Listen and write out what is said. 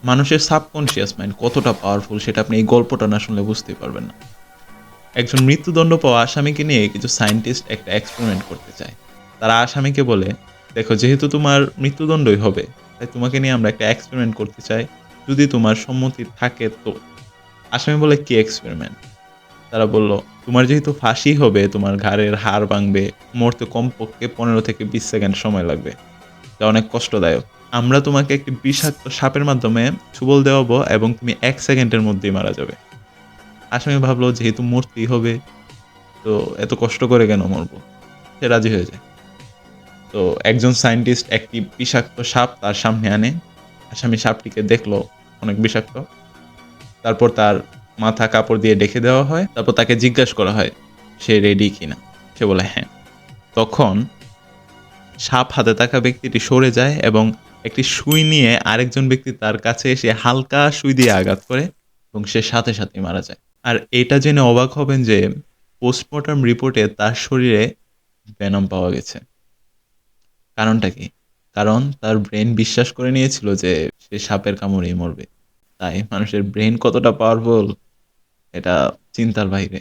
মানুষের subconscious mind কতটা powerful সেটা আপনি এই গল্পটা না শুনলে বুঝতেই পারবেন না। একজন মৃত্যুদণ্ড পাওয়া আসামিকে নিয়ে কিছু সায়েন্টিস্ট একটা এক্সপেরিমেন্ট করতে চায়। তারা আসামিকে বলে, "দেখো যেহেতু তোমার মৃত্যুদণ্ডই হবে, তাই তোমাকে নিয়ে আমরা একটা এক্সপেরিমেন্ট করতে চাই। যদি তোমার সম্মতি থাকে তো।" আসামি বলে, "কি এক্সপেরিমেন্ট?" তারা বলল, "তোমার যেহেতু ফাঁসি হবে, তোমার ঘাড়ের হাড় ভাঙবে, মরতে কমপক্ষে ১৫ থেকে ২০ সেকেন্ড সময় লাগবে। যা অনেক কষ্টদায়ক। আমরা তোমাকে একটি বিষাক্ত সাপের মাধ্যমে ছোবল দেওয়াবো এবং তুমি ১ সেকেন্ডের মধ্যেই মারা যাবে।" আসামি ভাবল যেহেতু মরতেই হবে, তো এত কষ্ট করে কেন মরব? সে রাজি হয়ে যায়। তো একজন সায়েন্টিস্ট একটি বিষাক্ত সাপ তার সামনে আনে। আসামি সাপটিকে দেখল অনেক বিষাক্ত। তারপর তার মাথা কাপড় দিয়ে ঢেকে দেওয়া হয়। তারপর তাকে জিজ্ঞাসা করা হয়, সে রেডি কিনা? সে বলে হ্যাঁ। তখন সাপ হাতে থাকা ব্যক্তিটি সরে যায় এবং একটি সুই নিয়ে আরেকজন ব্যক্তি তার কাছে এসে হালকা সুই দিয়ে আঘাত করে এবং সে সাথে সাথেই মারা যায়। আর এটা জেনে অবাক হবেন যে পোস্টমর্টেম রিপোর্টে তার শরীরে ভেনম পাওয়া গেছে। কারণটা কি? কারণ তার ব্রেইন বিশ্বাস করে নিয়েছিল যে সে সাপের কামড়েই মরবে। তাই মানুষের ব্রেইন কতটা পাওয়ারফুল এটা চিন্তার বাইরে।